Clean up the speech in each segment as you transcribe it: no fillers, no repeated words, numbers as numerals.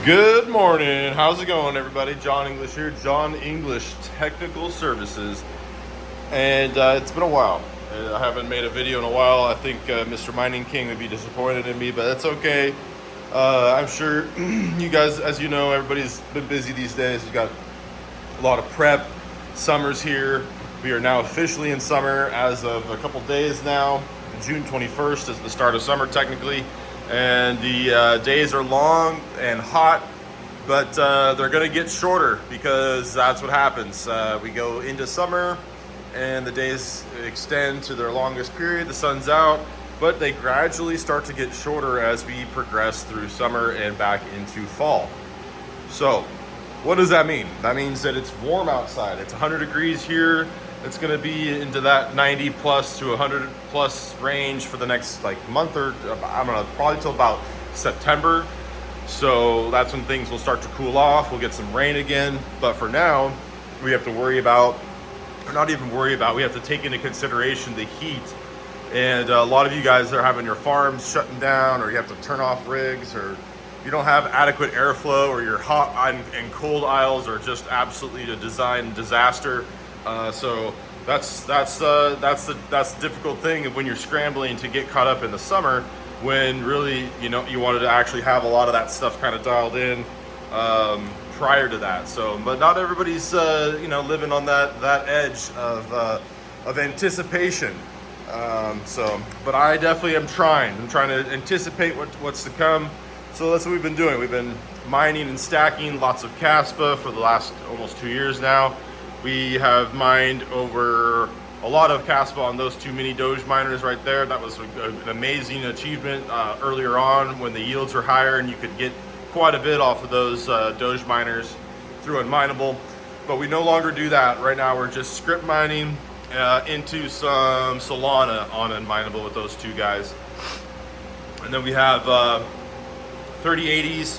Good morning. How's it going, everybody? John English here, John English Technical Services. And it's been a while. I haven't made a video in a while. I think Mr. Mining King would be disappointed in me, but that's okay. I'm sure you guys, as you know, everybody's been busy these days. We've got a lot of prep. Summer's here. We are now officially in summer as of a couple days now. June 21st is the start of summer, technically. And the days are long and hot, but they're gonna get shorter because that's what happens. We go into summer and the days extend to their longest period, the sun's out, but they gradually start to get shorter as we progress through summer and back into fall. So what does that mean? That means that it's warm outside. It's 100 degrees here. It's going to be into that 90 plus to 100 plus range for the next month, or I don't know, probably till about September. So that's when things will start to cool off. We'll get some rain again. But for now, we have to worry about, or not even worry about, we have to take into consideration the heat. And a lot of you guys are having your farms shutting down, or you have to turn off rigs, or you don't have adequate airflow, or your hot and cold aisles are just absolutely a design disaster. So that's the difficult thing of when you're scrambling to get caught up in the summer, when really you wanted to actually have a lot of that stuff kind of dialed in prior to that. So, but not everybody's living on that edge of anticipation. But I definitely am trying. I'm trying to anticipate what's to come. So that's what we've been doing. We've been mining and stacking lots of Caspa for the last almost 2 years now. We have mined over a lot of Caspa on those two mini Doge miners right there. That was an amazing achievement earlier on when the yields were higher and you could get quite a bit off of those Doge miners through Unminable. But we no longer do that. Right now we're just script mining into some Solana on Unminable with those two guys. And then we have 3080s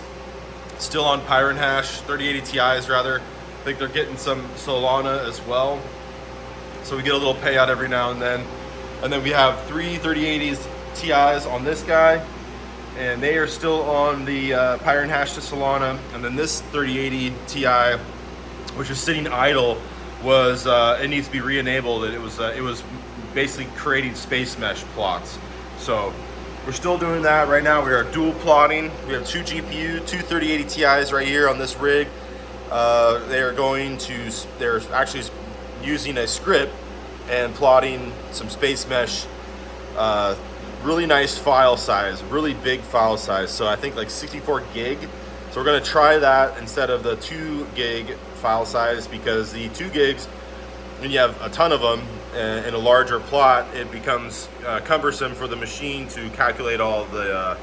still on Pyron Hash, 3080 Ti's rather. I think they're getting some Solana as well. So we get a little payout every now and then. And then we have three 3080s Ti's on this guy, and they are still on the Pyron Hash to Solana. And then this 3080 Ti, which is sitting idle, was it needs to be re-enabled. It was basically creating space mesh plots. So we're still doing that right now. We are dual plotting. We have two GPU, two 3080 Ti's right here on this rig. They're actually using a script and plotting some space mesh, really nice file size, really big file size. So I think like 64 gig. So we're gonna try that instead of the 2 gig file size, because the 2 gigs, when you have a ton of them in a larger plot, it becomes cumbersome for the machine to calculate all the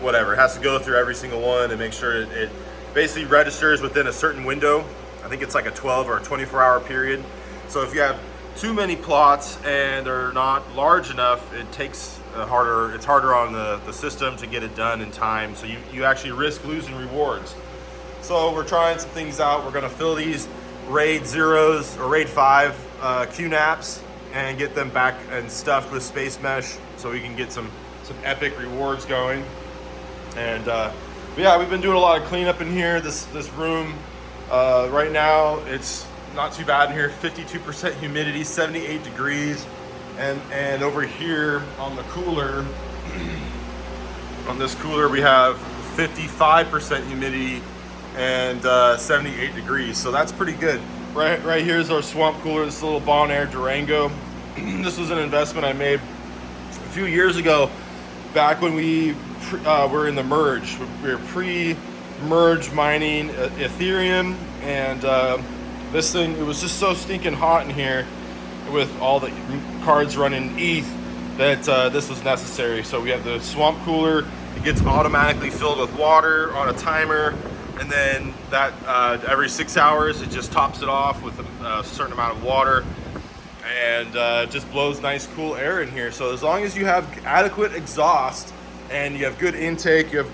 whatever. It has to go through every single one and make sure it basically registers within a certain window. I think it's like a 12 or a 24-hour period. So if you have too many plots and they're not large enough, it's harder on the system to get it done in time. So you actually risk losing rewards. So we're trying some things out. We're gonna fill these RAID 0s or RAID 5 QNAPs and get them back and stuffed with space mesh so we can get some epic rewards going. And but yeah, we've been doing a lot of cleanup in here. This room right now, it's not too bad in here. 52% humidity, 78 degrees, and over here on the cooler, on this cooler we have 55% humidity and 78 degrees. So that's pretty good. Right here is our swamp cooler. This little Bonaire Durango. This was an investment I made a few years ago, back when we were in the merge. We were pre-merge mining Ethereum, and this thing, it was just so stinking hot in here with all the cards running ETH that this was necessary. So we have the swamp cooler. It gets automatically filled with water on a timer, and then that every 6 hours it just tops it off with a certain amount of water, and just blows nice cool air in here. So as long as you have adequate exhaust and you have good intake, you have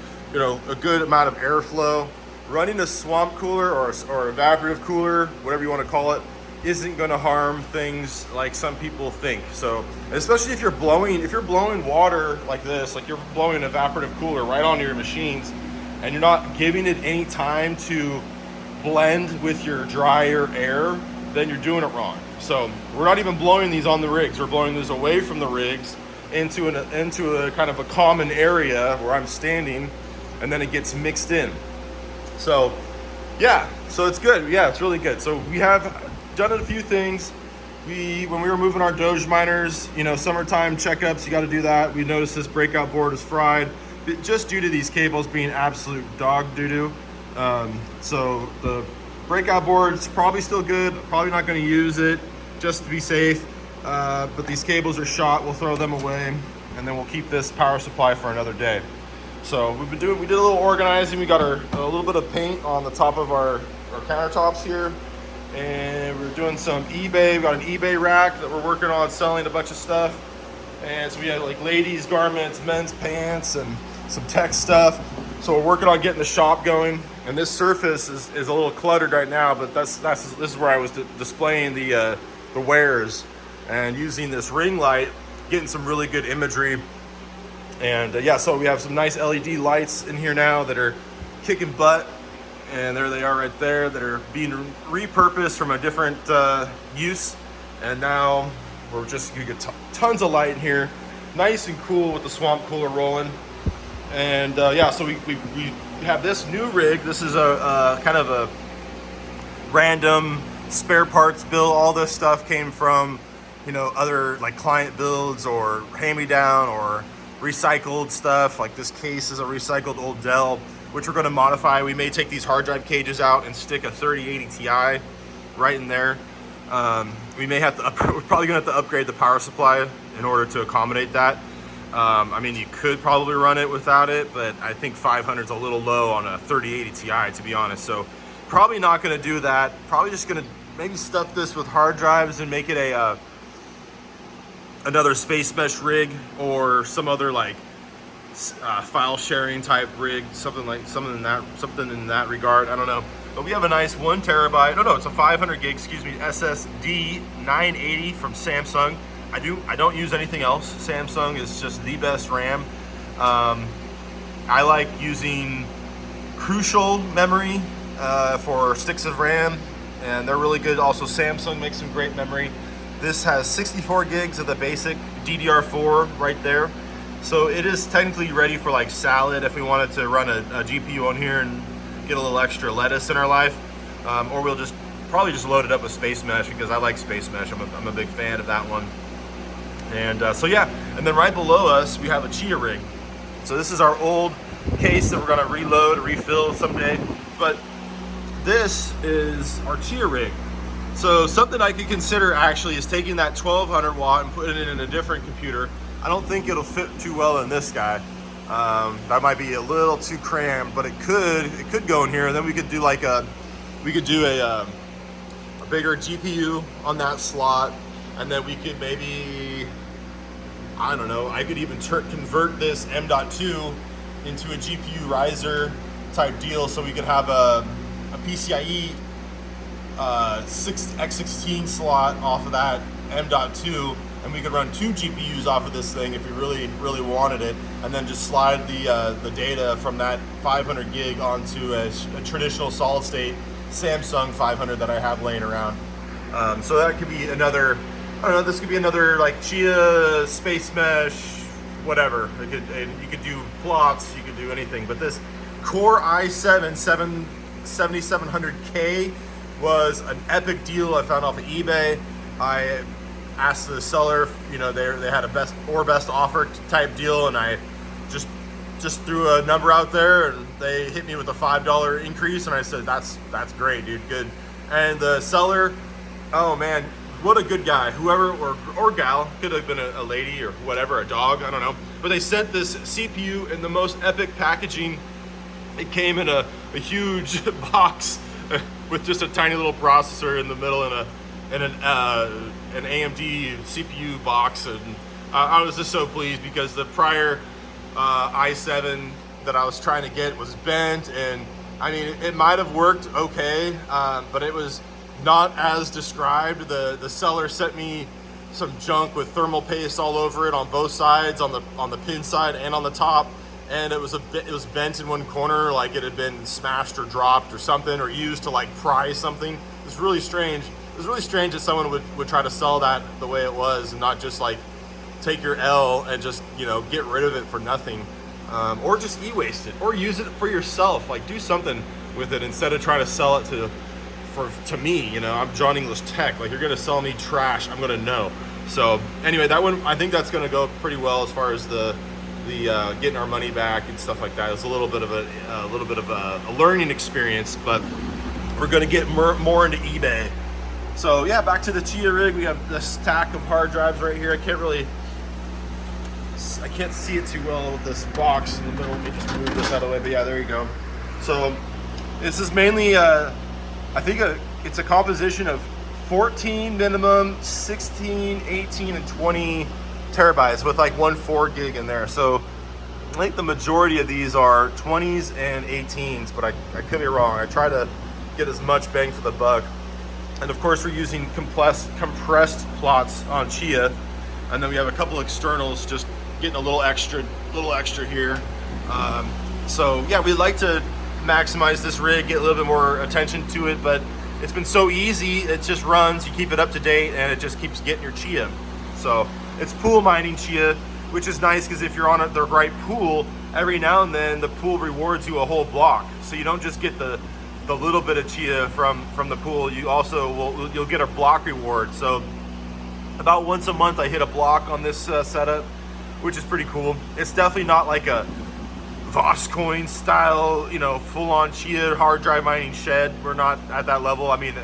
a good amount of airflow, running a swamp cooler or evaporative cooler, whatever you want to call it, isn't going to harm things like some people think. So especially if you're blowing water like this, like you're blowing an evaporative cooler right onto your machines, and you're not giving it any time to blend with your drier air, then you're doing it wrong. So we're not even blowing these on the rigs. We're blowing these away from the rigs into a kind of a common area where I'm standing, and then it gets mixed in. So yeah, so it's good. Yeah, it's really good. So we have done a few things. When we were moving our Doge miners, you know, summertime checkups, you got to do that. We noticed this breakout board is fried, just due to these cables being absolute dog doo-doo. So the breakout board's probably still good. Probably not going to use it just to be safe. But these cables are shot. We'll throw them away, and then we'll keep this power supply for another day. So we did a little organizing. We got a little bit of paint on the top of our countertops here. And we're doing some eBay. We got an eBay rack that we're working on selling a bunch of stuff. And so we had like ladies' garments, men's pants, and some tech stuff. So we're working on getting the shop going. And this surface is a little cluttered right now, but this is where I was displaying the wares and using this ring light, getting some really good imagery. And yeah, so we have some nice LED lights in here now that are kicking butt. And there they are right there, that are being repurposed from a different use. And now you get tons of light in here, nice and cool with the swamp cooler rolling. And yeah, so we have this new rig. This is a kind of a random spare parts build. All this stuff came from, you know, other like client builds or hand-me-down or recycled stuff. Like this case is a recycled old Dell, which we're going to modify. We may take these hard drive cages out and stick a 3080 Ti right in there. We may have to we're probably going to have to upgrade the power supply in order to accommodate that. I mean, you could probably run it without it, but I think 500 is a little low on a 3080 Ti, to be honest. So probably not going to do that. Probably just going to maybe stuff this with hard drives and make it a another space mesh rig or some other like file sharing type rig, something in that regard. I don't know, but we have a nice 1 terabyte. No, it's a 500 gig. Excuse me, SSD 980 from Samsung. I don't use anything else. Samsung is just the best RAM. I like using Crucial memory for sticks of RAM, and they're really good. Also, Samsung makes some great memory. This has 64 gigs of the basic DDR4 right there. So it is technically ready for like salad if we wanted to run a GPU on here and get a little extra lettuce in our life. Or we'll probably just load it up with Space Mesh, because I like Space Mesh. I'm a big fan of that one. And so yeah, and then right below us, we have a Chia rig. So this is our old case that we're gonna reload, refill someday. But this is our Chia rig. So something I could consider actually is taking that 1200 watt and putting it in a different computer. I don't think it'll fit too well in this guy. That might be a little too crammed, but it could go in here, and then we could do like a bigger GPU on that slot, and then we could maybe, I don't know, I could even convert this M.2 into a GPU riser type deal, so we could have a PCIe 6x16 slot off of that M.2, and we could run 2 GPUs off of this thing if we really wanted it, and then just slide the data from that 500 gig onto a traditional solid state Samsung 500 that I have laying around. So that could be another, I don't know, this could be another like Chia, Space Mesh, whatever. You could do plots, you could do anything, but this Core i7 7700K was an epic deal I found off of eBay. I asked the seller, you know, they had a best offer type deal, and I just threw a number out there, and they hit me with a $5 increase, and I said, that's great, dude, good. And the seller, oh man, what a good guy. Whoever, or gal, could have been a lady or whatever, a dog, I don't know. But they sent this CPU in the most epic packaging. It came in a huge box with just a tiny little processor in the middle and an AMD CPU box, and I was just so pleased because the prior i7 that I was trying to get was bent, and I mean it might have worked okay, but it was not as described. The seller sent me some junk with thermal paste all over it on both sides, on the pin side and on the top, and it was bent in one corner, like it had been smashed or dropped or something, or used to like pry something. It's really strange. It was really strange that someone would try to sell that the way it was, and not just like take your L and just, you know, get rid of it for nothing, or just e-waste it, or use it for yourself. Like, do something with it instead of trying to sell it to me. You know, I'm John English Tech. Like, you're gonna sell me trash, I'm gonna know. So anyway, that one, I think that's gonna go pretty well as far as the getting our money back and stuff like that. It's a little bit of a learning experience, but we're gonna get more into eBay. So yeah, back to the Chia rig. We have this stack of hard drives right here. I can't see it too well with this box in the middle. Let me just move this out of the way. But yeah, there you go. So this is mainly, I think it's a composition of 14 minimum, 16, 18, and 20 terabytes with like 4 gig in there. So I think the majority of these are 20s and 18s, but I could be wrong. I try to get as much bang for the buck. And of course, we're using compressed plots on Chia, and then we have a couple externals, just getting a little extra here. So yeah, we'd like to maximize this rig, get a little bit more attention to it, but it's been so easy. It just runs, you keep it up to date, and it just keeps getting your Chia. So it's pool mining Chia, which is nice because if you're on the right pool, every now and then the pool rewards you a whole block. So you don't just get the little bit of Chia from the pool, you also you'll get a block reward. So about once a month I hit a block on this setup, which is pretty cool. It's definitely not like a Voscoin style, you know, full-on Chia hard drive mining shed. We're not at that level. I mean,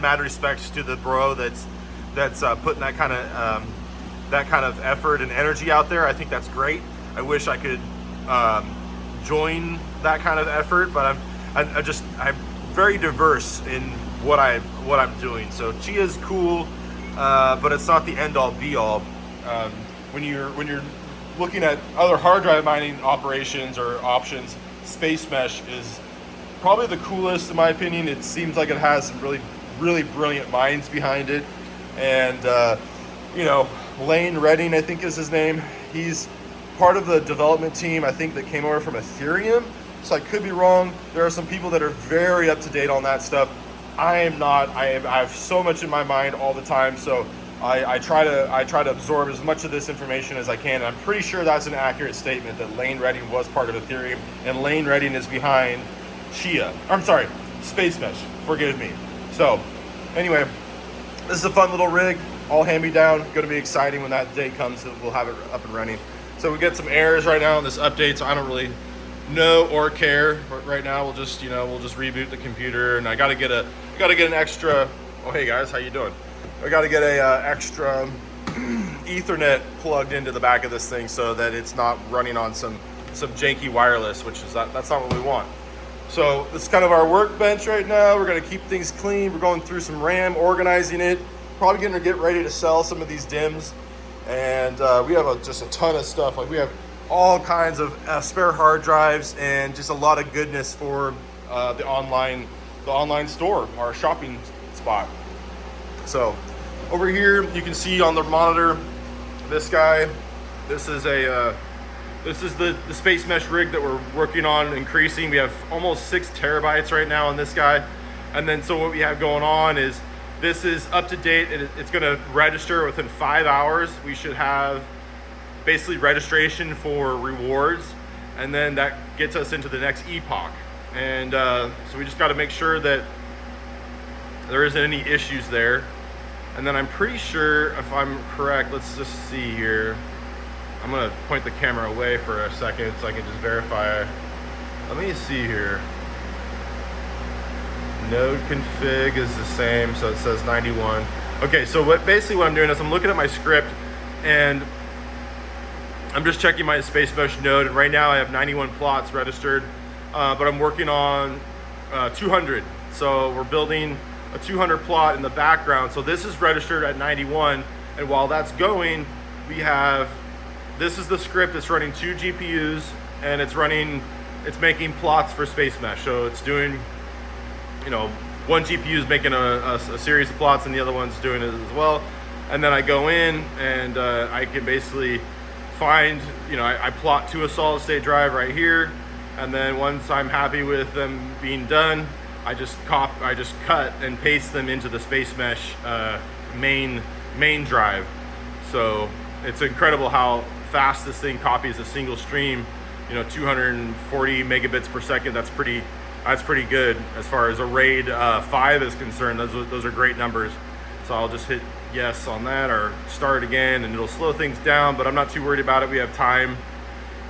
mad respects to the bro that's putting that kind of effort and energy out there. I think that's great. I wish I could join that kind of effort, but I'm very diverse in what I'm doing. So Chia's cool, but it's not the end-all be-all. When you're looking at other hard drive mining operations or options, Space Mesh is probably the coolest in my opinion. It seems like it has some really brilliant minds behind it, and you know, Lane Redding, I think is his name. He's part of the development team, I think, that came over from Ethereum. So I could be wrong. There are some people that are very up to date on that stuff. I am not. I have so much in my mind all the time. So I try to absorb as much of this information as I can. And I'm pretty sure that's an accurate statement that Lane Redding was part of Ethereum, and Lane Redding is behind Chia. I'm sorry, Space Mesh. Forgive me. So anyway, this is a fun little rig, all hand-me-down. Going to be exciting when that day comes that we'll have it up and running. So we get some errors right now in this update, so I don't really know or care. But right now we'll just reboot the computer, and I got to get an extra. Oh hey guys, how you doing? I got to get a extra Ethernet plugged into the back of this thing so that it's not running on some janky wireless, which is that's not what we want. So this is kind of our workbench right now. We're gonna keep things clean. We're going through some RAM, organizing it. Probably gonna get ready to sell some of these DIMMs, and we have just a ton of stuff. Like we have all kinds of spare hard drives and just a lot of goodness for the online store, our shopping spot. So over here you can see on the monitor this guy. This is the Space Mesh rig that we're working on increasing. We have almost 6 terabytes right now on this guy. And then so what we have going on is this is up to date. It's going to register within 5 hours. We should have basically registration for rewards, and then that gets us into the next epoch. And so we just got to make sure that there isn't any issues there. And then I'm pretty sure, if I'm correct, let's just see here. I'm gonna point the camera away for a second so I can just verify. Let me see here. Node config is the same, so it says 91. Okay, so basically what I'm doing is I'm looking at my script and I'm just checking my Space Mesh node, and right now I have 91 plots registered, but I'm working on 200. So we're building a 200 plot in the background. So this is registered at 91, and while that's going, this is the script that's running 2 GPUs, and it's making plots for Space Mesh. So it's doing, you know, one GPU is making a series of plots, and the other one's doing it as well. And then I go in and I can basically find, you know, I plot to a solid state drive right here, and then once I'm happy with them being done, I just cut and paste them into the Space Mesh main drive. So it's incredible how fast this thing copies a single stream. You know, 240 megabits per second. That's pretty good as far as a RAID 5 is concerned. Those are great numbers. So I'll just hit yes on that, or start again, and it'll slow things down, but I'm not too worried about it. We have time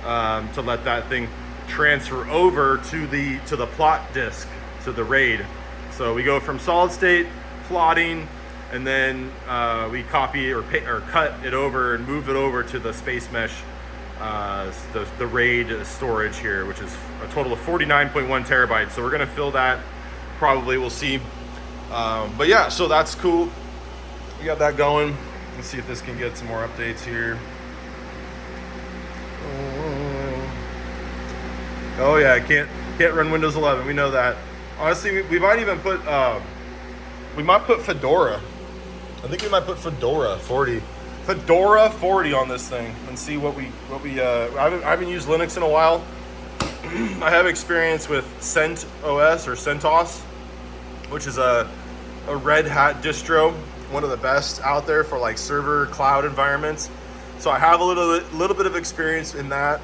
to let that thing transfer over to the plot disk, to the RAID. So we go from solid state plotting, and then we copy or cut it over and move it over to the Space Mesh, the RAID storage here, which is a total of 49.1 terabytes. So we're gonna fill that, probably, we'll see. But yeah, so that's cool. We got that going. Let's see if this can get some more updates here. Oh yeah, can't run Windows 11. We know that. Honestly, we might even put Fedora. I think we might put Fedora 40 on this thing, and see what we I haven't used Linux in a while. I have experience with CentOS or CentOS, which is a Red Hat distro, one of the best out there for like server cloud environments. So I have a little bit of experience in that,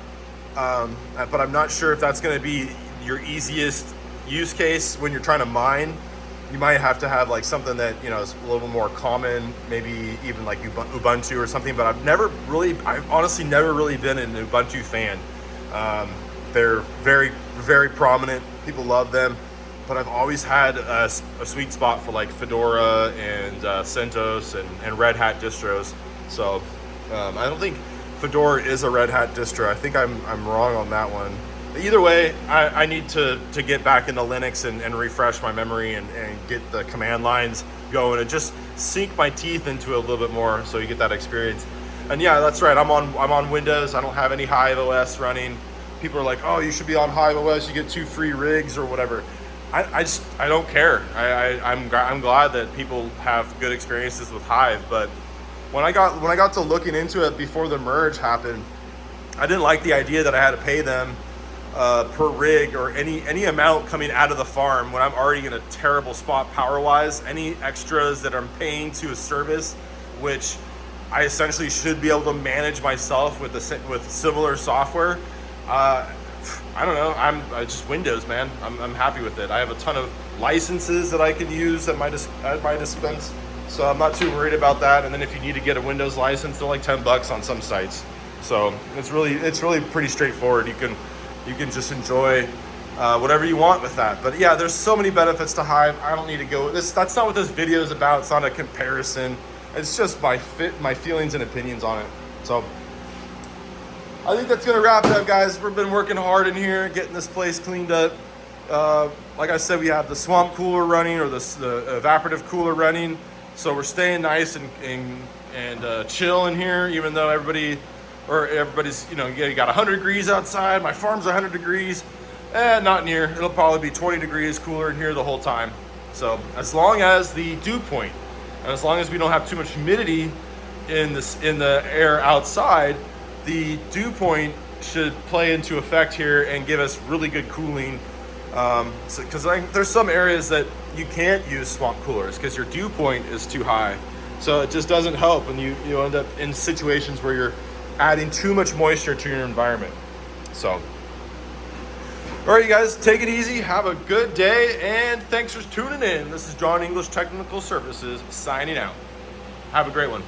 but I'm not sure if that's going to be your easiest use case when you're trying to mine. You might have to have like something that, you know, is a little more common, maybe even like Ubuntu or something. But I've honestly never really been an Ubuntu fan. They're very, very prominent. People love them. But I've always had a sweet spot for like Fedora and CentOS and Red Hat distros. So I don't think Fedora is a Red Hat distro. I think I'm wrong on that one. Either way, I need to get back into Linux and refresh my memory and get the command lines going and just sink my teeth into it a little bit more, so you get that experience. And yeah, that's right. I'm on Windows. I don't have any Hive OS running. People are like, oh, you should be on Hive OS. You get 2 free rigs or whatever. I don't care. I'm glad that people have good experiences with Hive, but when I got to looking into it before the merge happened, I didn't like the idea that I had to pay them per rig or any amount coming out of the farm when I'm already in a terrible spot power wise. Any extras that I'm paying to a service, which I essentially should be able to manage myself with similar software. I don't know. I'm just Windows, man. I'm happy with it. I have a ton of licenses that I could use at my dispense, so I'm not too worried about that. And then if you need to get a Windows license, they're like $10 on some sites. So it's really pretty straightforward. You can just enjoy whatever you want with that. But yeah, there's so many benefits to Hive. I don't need to go. That's not what this video is about. It's not a comparison. It's just my feelings and opinions on it. So I think that's gonna wrap it up, guys. We've been working hard in here, getting this place cleaned up. Like I said, we have the swamp cooler running, or the evaporative cooler running. So we're staying nice and chill in here, even though everybody's, you know, you got 100 degrees outside. My farm's 100 degrees. Not near. It'll probably be 20 degrees cooler in here the whole time. So as long as the dew point, and as long as we don't have too much humidity in the air outside, the dew point should play into effect here and give us really good cooling. Because there's some areas that you can't use swamp coolers because your dew point is too high. So it just doesn't help, and you end up in situations where you're adding too much moisture to your environment. So, all right, you guys, take it easy. Have a good day, and thanks for tuning in. This is John English Technical Services signing out. Have a great one.